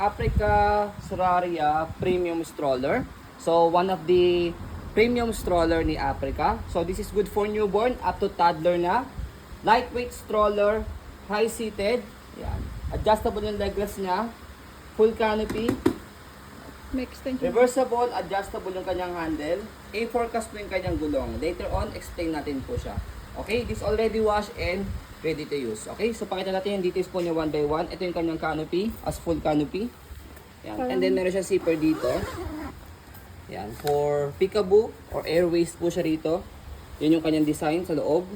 Africa Solaria Premium Stroller. So, one of the premium stroller ni Africa. So, this is good for newborn up to toddler na. Lightweight stroller, high-seated. Yan. Adjustable yung leg rest niya. Full canopy. May extension. Reversible, adjustable yung kanyang handle. A4 po yung kanyang gulong. Later on, explain natin po siya. Okay, this already washed and ready to use. Okay, so pakita natin yung details po niya one by one. Ito yung kanyang canopy, as full canopy. Yan. And then meron siya zipper dito. Yan, for peekaboo or airways po siya rito. Yun yung kanyang design sa loob.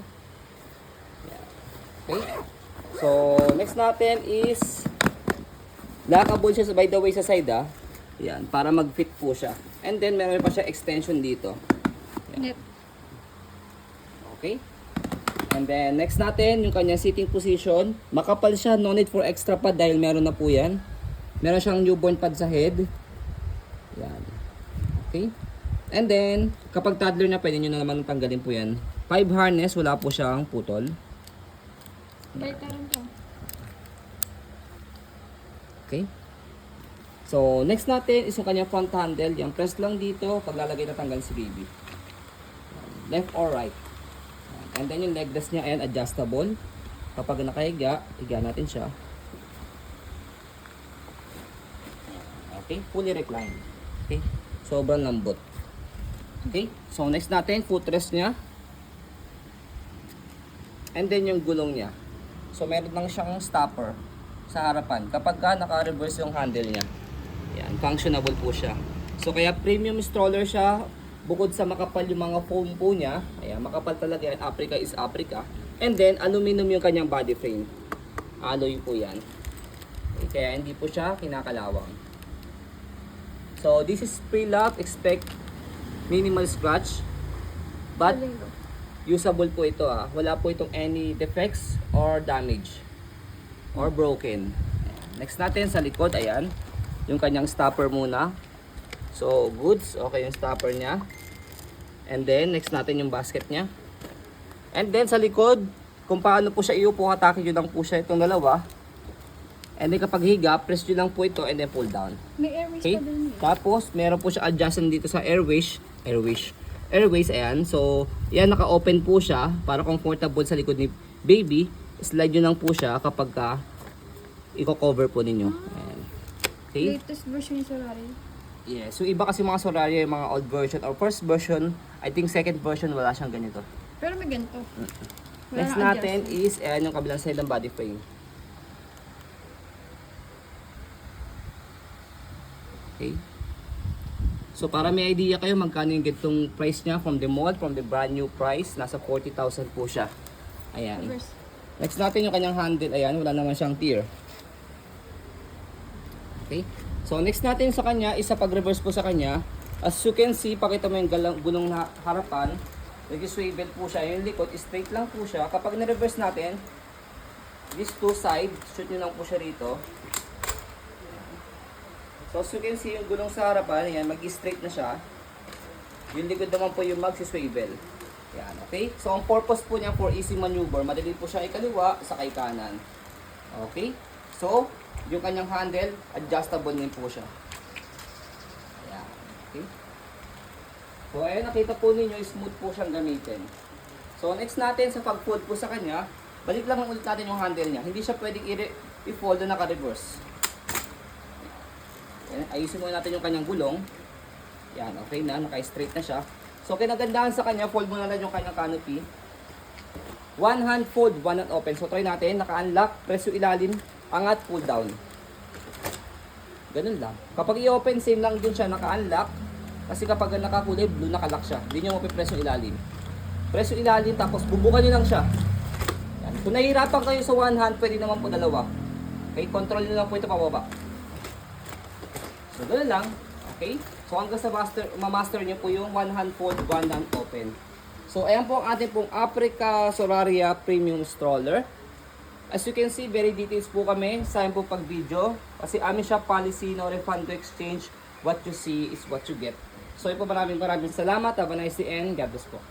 Yan. Okay, so next natin is lockable siya by the way sa side Yan, para mag-fit po siya. And then meron pa siya extension dito. Yan. Net. Okay. And then, next natin, yung kanyang sitting position. Makapal siya, no need for extra pad dahil meron na po yan. Meron siyang newborn pad sa head. Yan. Okay. And then, kapag toddler na, pwede nyo na naman tanggalin po yan. 5 harness, wala po siyang putol. Kahit karon to. Okay. So, next natin is yung kanyang front handle. Yan, press lang dito, paglalagay na tanggal si baby. Left or right. And then yung leg rest niya, ayan, adjustable. Kapag nakahiga, higa natin siya. Okay, fully reclined. Okay, sobrang lambot. Okay, so next natin, footrest niya. And then yung gulong niya. So meron lang siyang stopper sa harapan. Kapag ka naka-reverse yung handle niya. Ayan, functionable po siya. So kaya premium stroller siya. Bukod sa makapal yung mga foam po niya, ayan, makapal talaga yan, Africa is Africa. And then, aluminum yung kanyang body frame. Alloy po yan. Okay, kaya hindi po siya kinakalawang. So, this is pre-lock, expect minimal scratch. But, usable po ito Wala po itong any defects or damage or broken. Next natin sa likod, ayan, yung kanyang stopper muna. So, goods. Okay yung stopper niya. And then, next natin yung basket niya. And then, sa likod, kung paano po siya iupo, hatake nyo lang po siya itong dalawa. And then, kapag higa, press nyo lang po ito and then pull down. May airways Okay? pa din. Tapos, meron po siya adjustment dito sa airways, ayan. So, yan, naka-open po siya para comfortable sa likod ni baby. Slide nyo lang po siya kapag i-cover po ninyo. Ayan. Okay? Latest version yung Solaria. Yes, so iba kasi mga Solaria, yung mga old version or first version, I think second version wala siyang ganito. Pero may ganito. Wala Next nang natin adjustment. is ayan yung kabilang side ng body frame. Okay. So para may idea kayo magkano yung ganitong price niya from the mall, from the brand new price, nasa 40,000 po siya. Ayan. Reverse. Next natin yung kanyang handle, ayan, wala naman siyang tear. Okay. So next natin sa kanya is sa pag-reverse po sa kanya. As you can see, pakita mo yung gulong na harapan. Nag-swivel po siya. Yung likod, straight lang po siya. Kapag na-reverse natin, these two side, shoot nyo lang po siya rito. So as you can see, yung gulong sa harapan, yan, mag-straight na siya. Yung likod naman po yung mag-swivel. Yan, okay? So ang purpose po niya for easy maneuver, madali po siya ikaliwa, sakay kanan. Okay? So, yung kanyang handle, adjustable din po siya. Ayan. Okay? So, ayun, nakita po ninyo, smooth po siyang gamitin. So, next natin sa pag-fold po sa kanya, balik lang ulit natin yung handle niya. Hindi siya pwedeng i-fold na naka-reverse. Ayan, ayusin muna natin yung kanyang gulong. Yan, okay na, naka-straight na siya. So, kinagandahan sa kanya, fold muna natin yung kanyang canopy. One hand fold, one hand open. So, try natin, naka-unlock, press yung ilalim, angat, pull down. Ganun lang. Kapag i-open, same lang din siya, naka-unlock. Kasi kapag nakakulay blue, naka-lock siya. Hindi nyo mapipress yung ilalim. Press yung ilalim, tapos bubukan nyo lang siya. Yan. Kung nahihirapan kayo sa one hand, pwede naman po dalawa. Okay, control nyo lang po ito pababa. So, ganun lang. Okay? So, hanggang sa ma-master nyo po yung one hand fold, one hand open. So, ayan po ang ating pong Africa Solaria Premium Stroller. As you can see, very details po kami sa po pag-video. Kasi amin siya policy, no refund to exchange. What you see is what you get. So, maraming salamat. Have a nice day and God bless po.